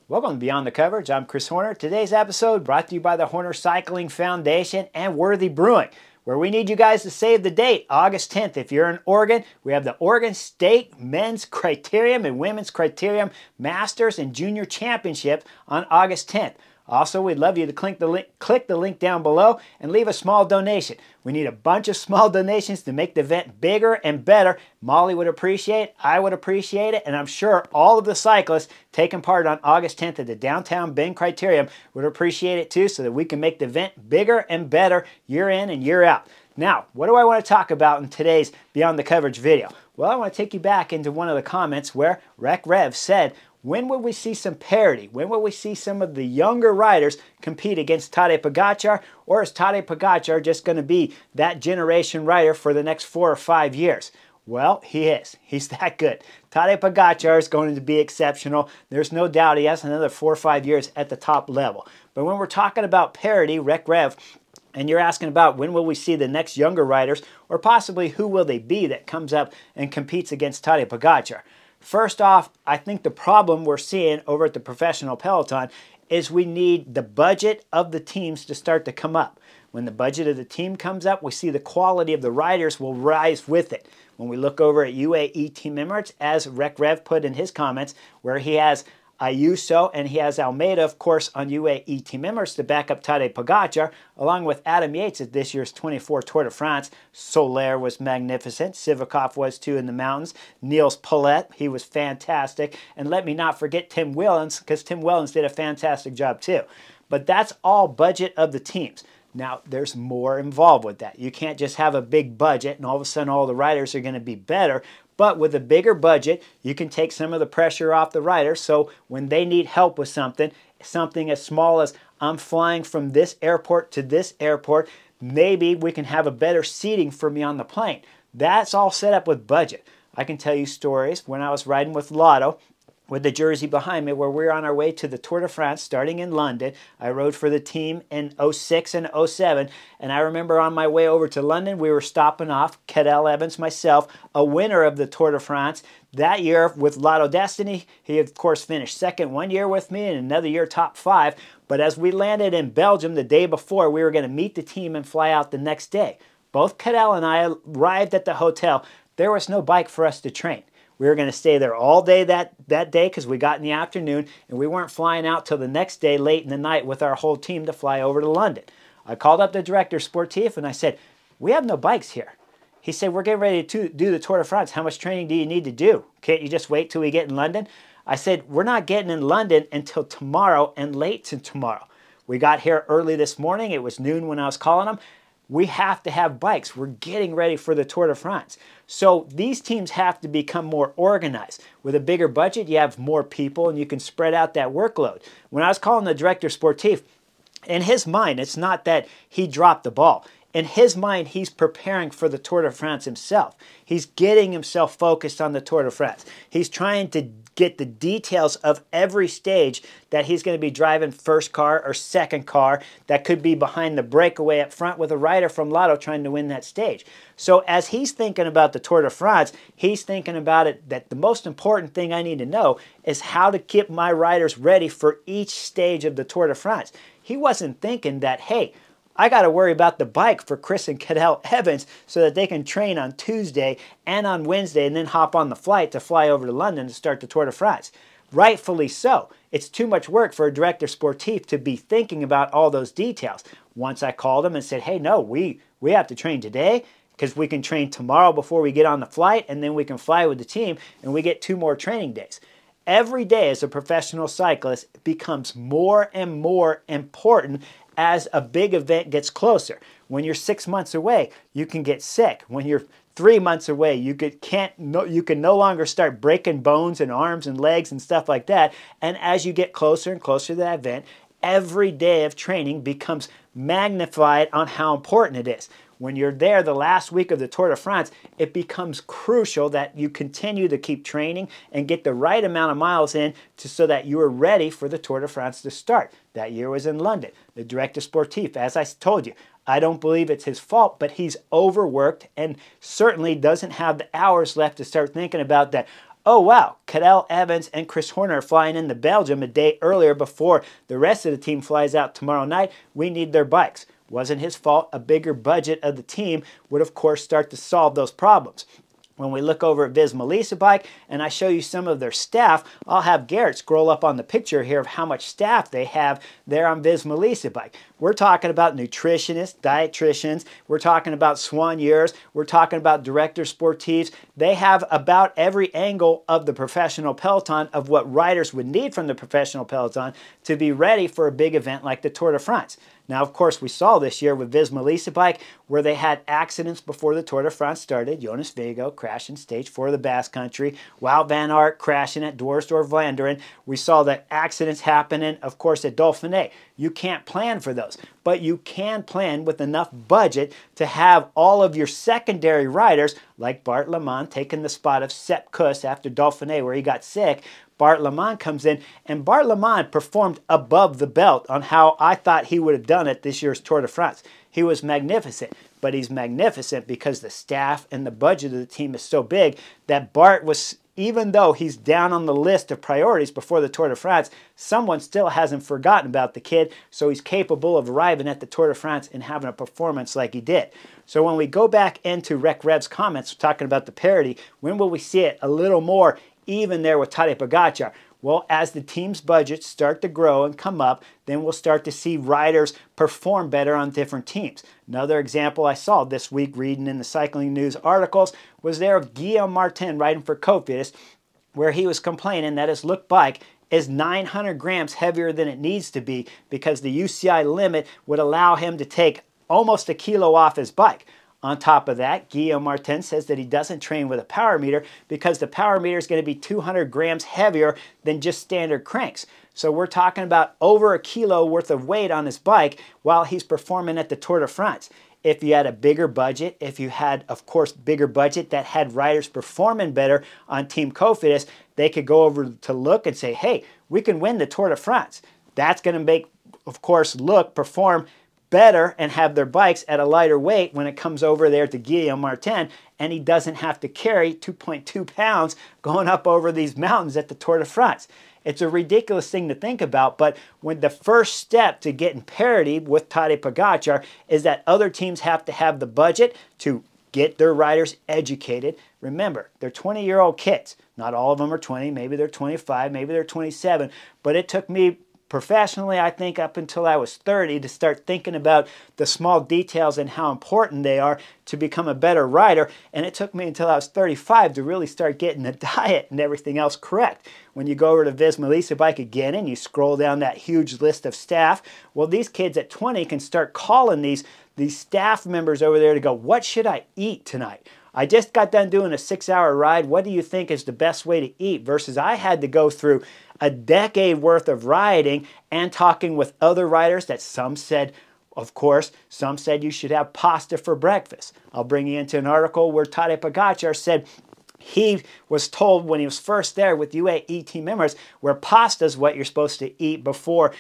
Welcome to Beyond the Coverage. I'm Chris Horner. Today's episode brought to you by the Horner Cycling Foundation and Worthy Brewing, where we need you guys to save the date, August 10th. If you're in Oregon, we have the Oregon State Men's Criterium and Women's Criterium Masters and Junior Championship on August 10th. Also, we'd love you to click the link down below and leave a small donation. We need a bunch of small donations to make the event bigger and better. Molly would appreciate it, I would appreciate it, and I'm sure all of the cyclists taking part on August 10th at the Downtown Bend Criterium would appreciate it too, so that we can make the event bigger and better year in and year out. Now, what do I want to talk about in today's Beyond the Coverage video? Well, I want to take you back into one of the comments where Rec Rev said, when will we see some parity? When will we see some of the younger riders compete against Tadej Pogačar? Or is Tadej Pogačar just going to be that generation rider for the next 4 or 5 years? Well, he is. He's that good. Tadej Pogačar is going to be exceptional. There's no doubt he has another 4 or 5 years at the top level. But when we're talking about parity, Rec Rev, and you're asking about when will we see the next younger riders, or possibly who will they be that comes up and competes against Tadej Pogačar? First off, I think the problem we're seeing over at the professional peloton is we need the budget of the teams to start to come up. When the budget of the team comes up, we see the quality of the riders will rise with it. When we look over at UAE team members, as Rec Rev put in his comments, where he has Ayuso and he has Almeida, of course, on UAE team members to back up Tadej Pogačar, along with Adam Yates at this year's 24 Tour de France. Soler was magnificent. Sivakov was too in the mountains. Niels Paulette, he was fantastic. And let me not forget Tim Wellens, because Tim Wellens did a fantastic job too. But that's all budget of the teams. Now, there's more involved with that. You can't just have a big budget and all of a sudden all the riders are going to be better. But with a bigger budget, you can take some of the pressure off the riders. So when they need help with something as small as I'm flying from this airport to this airport, maybe we can have a better seating for me on the plane. That's all set up with budget. I can tell you stories when I was riding with Lotto, with the jersey behind me, where we were on our way to the Tour de France starting in London. I rode for the team in 06 and 07, and I remember on my way over to London, we were stopping off, Cadel Evans, myself, a winner of the Tour de France. That year with Lotto Destiny, he of course finished second one year with me and another year top 5. But as we landed in Belgium the day before, we were going to meet the team and fly out the next day. Both Cadel and I arrived at the hotel. There was no bike for us to train. We were going to stay there all day that day because we got in the afternoon, and we weren't flying out till the next day late in the night with our whole team to fly over to London. I called up the director sportif and I said, we have no bikes here. He said, we're getting ready to do the Tour de France. How much training do you need to do? Can't you just wait till we get in London? I said, we're not getting in London until tomorrow and late to tomorrow. We got here early this morning. It was noon when I was calling them. We have to have bikes. We're getting ready for the Tour de France. So these teams have to become more organized. With a bigger budget, you have more people and you can spread out that workload. When I was calling the director sportif, in his mind, it's not that he dropped the ball. In his mind, he's preparing for the Tour de France himself. He's getting himself focused on the Tour de France. He's trying to get the details of every stage that he's going to be driving first car or second car that could be behind the breakaway up front with a rider from Lotto trying to win that stage. So as he's thinking about the Tour de France, he's thinking about it that the most important thing I need to know is how to get my riders ready for each stage of the Tour de France. He wasn't thinking that, hey, I got to worry about the bike for Chris and Cadel Evans so that they can train on Tuesday and on Wednesday and then hop on the flight to fly over to London to start the Tour de France. Rightfully so. It's too much work for a director sportif to be thinking about all those details. Once I called him and said, hey, no, we have to train today because we can train tomorrow before we get on the flight, and then we can fly with the team and we get 2 more training days. Every day as a professional cyclist becomes more and more important as a big event gets closer. When you're 6 months away, you can get sick. When you're 3 months away, you can no longer start breaking bones and arms and legs and stuff like that. And as you get closer and closer to that event, every day of training becomes magnified on how important it is. When you're there the last week of the Tour de France, it becomes crucial that you continue to keep training and get the right amount of miles in so that you are ready for the Tour de France to start. That year was in London. The director sportif, as I told you, I don't believe it's his fault, but he's overworked and certainly doesn't have the hours left to start thinking about that. oh wow, Cadel Evans and Chris Horner are flying into Belgium a day earlier before the rest of the team flies out tomorrow night. We need their bikes. Wasn't his fault. A bigger budget of the team would, of course, start to solve those problems. When we look over at Viz Melissa Bike and I show you some of their staff, I'll have Garrett scroll up on the picture here of how much staff they have there on Viz Melissa Bike. We're talking about nutritionists, dietitians, we're talking about soigneurs, we're talking about directors sportifs. They have about every angle of the professional peloton of what riders would need from the professional peloton to be ready for a big event like the Tour de France. Now, of course, we saw this year with Viz Melissa Bike where they had accidents before the Tour de France started. Jonas Vingegaard crashing stage 4 of the Basque Country. Wout van Aert crashing at Doorsdorf-Vlaanderen. We saw the accidents happening, of course, at Dauphiné. You can't plan for those, but you can plan with enough budget to have all of your secondary riders, like Bart Lemond taking the spot of Sepp Kuss after Dauphiné where he got sick. Bart Lemond comes in, and Bart Lemond performed above the belt on how I thought he would have done at this year's Tour de France. He was magnificent, but he's magnificent because the staff and the budget of the team is so big that Bart was, even though he's down on the list of priorities before the Tour de France, someone still hasn't forgotten about the kid, so he's capable of arriving at the Tour de France and having a performance like he did. So when we go back into Rec Rev's comments talking about the parity, when will we see it a little more even there with Tadej Pogačar? Well, as the team's budgets start to grow and come up, then we'll start to see riders perform better on different teams. Another example I saw this week reading in the Cycling News articles was there of Guillaume Martin riding for Cofidis, where he was complaining that his Look bike is 900 grams heavier than it needs to be because the UCI limit would allow him to take almost a kilo off his bike. On top of that, Guillaume Martin says that he doesn't train with a power meter because the power meter is going to be 200 grams heavier than just standard cranks. So we're talking about over a kilo worth of weight on his bike while he's performing at the Tour de France. If you had a bigger budget, if you had, of course, bigger budget that had riders performing better on Team Cofidis, they could go over to Look and say, hey, we can win the Tour de France. That's going to make, of course, Look perform better and have their bikes at a lighter weight when it comes over there to Guillaume Martin, and he doesn't have to carry 2.2 pounds going up over these mountains at the Tour de France. It's a ridiculous thing to think about, but when the first step to getting parity with Tadej Pogačar is that other teams have to have the budget to get their riders educated. Remember, they're 20-year-old kids. Not all of them are 20. Maybe they're 25. Maybe they're 27. But it took me professionally, I think, up until I was 30 to start thinking about the small details and how important they are to become a better rider. And it took me until I was 35 to really start getting the diet and everything else correct. When you go over to Viz Melissa Bike again and you scroll down that huge list of staff, well, these kids at 20 can start calling these staff members over there to go, what should I eat tonight? I just got done doing a 6-hour ride. What do you think is the best way to eat? Versus I had to go through a decade worth of riding and talking with other riders that some said, of course, some said you should have pasta for breakfast. I'll bring you into an article where Tadej Pogačar said he was told when he was first there with UAE team members where pasta is what you're supposed to eat before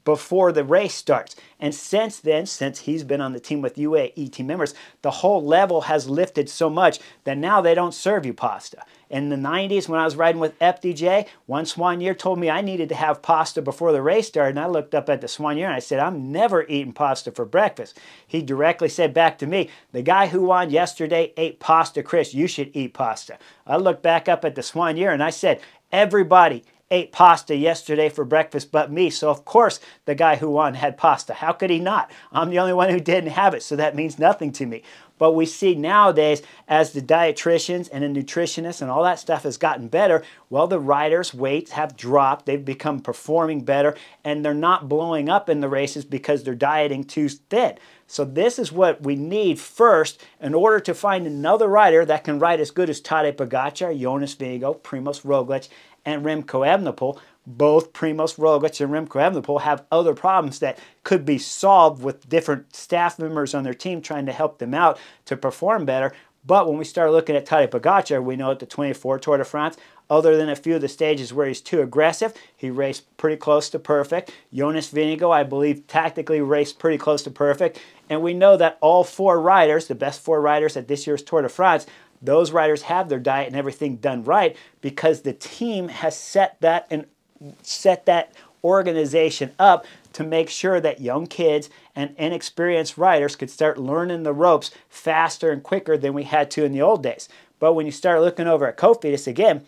the race starts. And since then, since he's been on the team with UAE team members, the whole level has lifted so much that now they don't serve you pasta. In the 90s, when I was riding with FDJ, one soigneur told me I needed to have pasta before the race started, and I looked up at the soigneur and I said, I'm never eating pasta for breakfast. He directly said back to me, the guy who won yesterday ate pasta, Chris, you should eat pasta. I looked back up at the soigneur and I said, everybody ate pasta yesterday for breakfast but me, so of course the guy who won had pasta. How could he not? I'm the only one who didn't have it, so that means nothing to me. But we see nowadays, as the dietitians and the nutritionists and all that stuff has gotten better, well, the riders' weights have dropped. They've become performing better, and they're not blowing up in the races because they're dieting too thin. So this is what we need first in order to find another rider that can ride as good as Tadej Pogačar, Jonas Vingegaard, Primož Roglič, and Remco Evenepoel. Both Primož Roglič and Remco Evenepoel have other problems that could be solved with different staff members on their team trying to help them out to perform better. But when we start looking at Tadej Pogačar, we know at the 24 Tour de France, other than a few of the stages where he's too aggressive, he raced pretty close to perfect. Jonas Vingegaard, I believe, tactically raced pretty close to perfect. And we know that all four riders, the best four riders at this year's Tour de France, those riders have their diet and everything done right because the team has set that organization up to make sure that young kids and inexperienced riders could start learning the ropes faster and quicker than we had to in the old days. But when you start looking over at Cofidis again,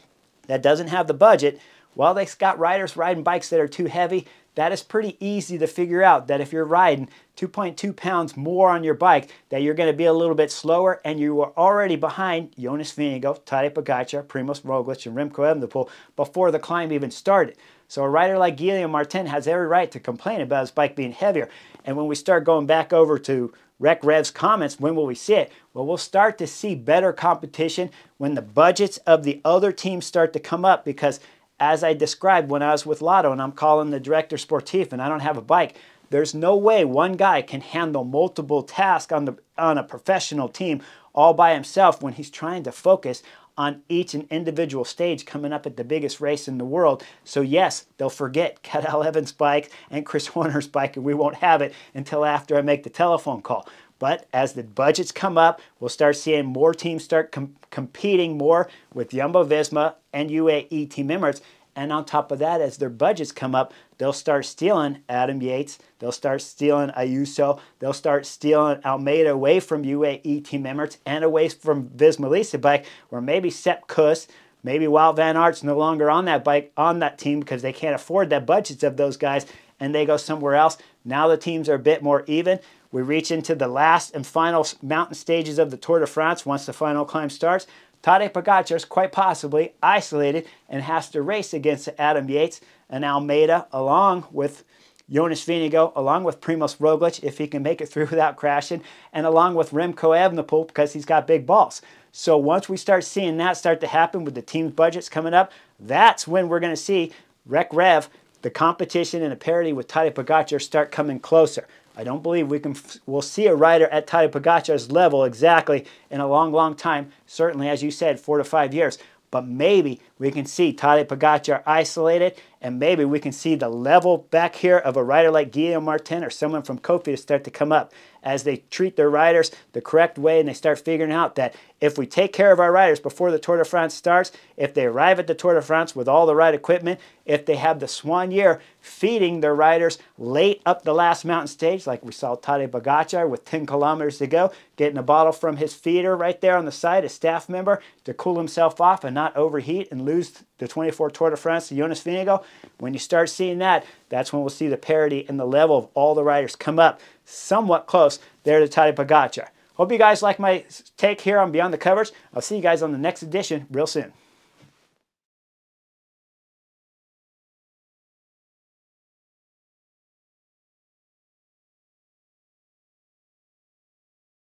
that doesn't have the budget, well, they've got riders riding bikes that are too heavy. That is pretty easy to figure out that if you're riding 2.2 pounds more on your bike, that you're going to be a little bit slower, and you are already behind Jonas Vingegaard, Tadej Pogačar, Primož Roglič, and Remco Evenepoel before the climb even started. So a rider like Guillaume Martin has every right to complain about his bike being heavier. And when we start going back over to Rec Rev's comments, when will we see it? Well, we'll start to see better competition when the budgets of the other teams start to come up, because as I described when I was with Lotto and I'm calling the director sportif and I don't have a bike, there's no way one guy can handle multiple tasks on a professional team all by himself when he's trying to focus on each and individual stage coming up at the biggest race in the world. So yes, they'll forget Cadel Evans' bike and Chris Horner's bike, and we won't have it until after I make the telephone call. But as the budgets come up, we'll start seeing more teams start competing more with Jumbo-Visma and UAE Team Emirates. And on top of that, as their budgets come up, they'll start stealing Adam Yates, they'll start stealing Ayuso, they'll start stealing Almeida away from UAE Team Emirates and away from Visma Lease bike, where maybe Sepp Kuss, maybe Wout van Aert's no longer on that bike, on that team, because they can't afford the budgets of those guys, and they go somewhere else. Now the teams are a bit more even. We reach into the last and final mountain stages of the Tour de France once the final climb starts. Tadej Pogačar is quite possibly isolated and has to race against Adam Yates and Almeida, along with Jonas Vingegaard, along with Primož Roglič, if he can make it through without crashing, and along with Remco Evenepoel, because he's got big balls. So once we start seeing that start to happen with the team's budgets coming up, that's when we're going to see Rec Rev, the competition and the parity with Tadej Pogačar, start coming closer. I don't believe we'll see a rider at Tadej Pogačar's level exactly in a long, long time. Certainly, as you said, 4 to 5 years. But maybe we can see Tadej Pogačar isolated, and maybe we can see the level back here of a rider like Guillaume Martin or someone from Cofidis start to come up as they treat their riders the correct way, and they start figuring out that if we take care of our riders before the Tour de France starts, if they arrive at the Tour de France with all the right equipment, if they have the swan year feeding their riders late up the last mountain stage, like we saw Tadej Pogačar with 10 kilometers to go, getting a bottle from his feeder right there on the side, a staff member, to cool himself off and not overheat and lose the 24 Tour de France to Jonas Vingegaard. When you start seeing that, that's when we'll see the parity and the level of all the riders come up somewhat close there to Tadej Pogačar. Hope you guys like my take here on Beyond the Covers. I'll see you guys on the next edition real soon.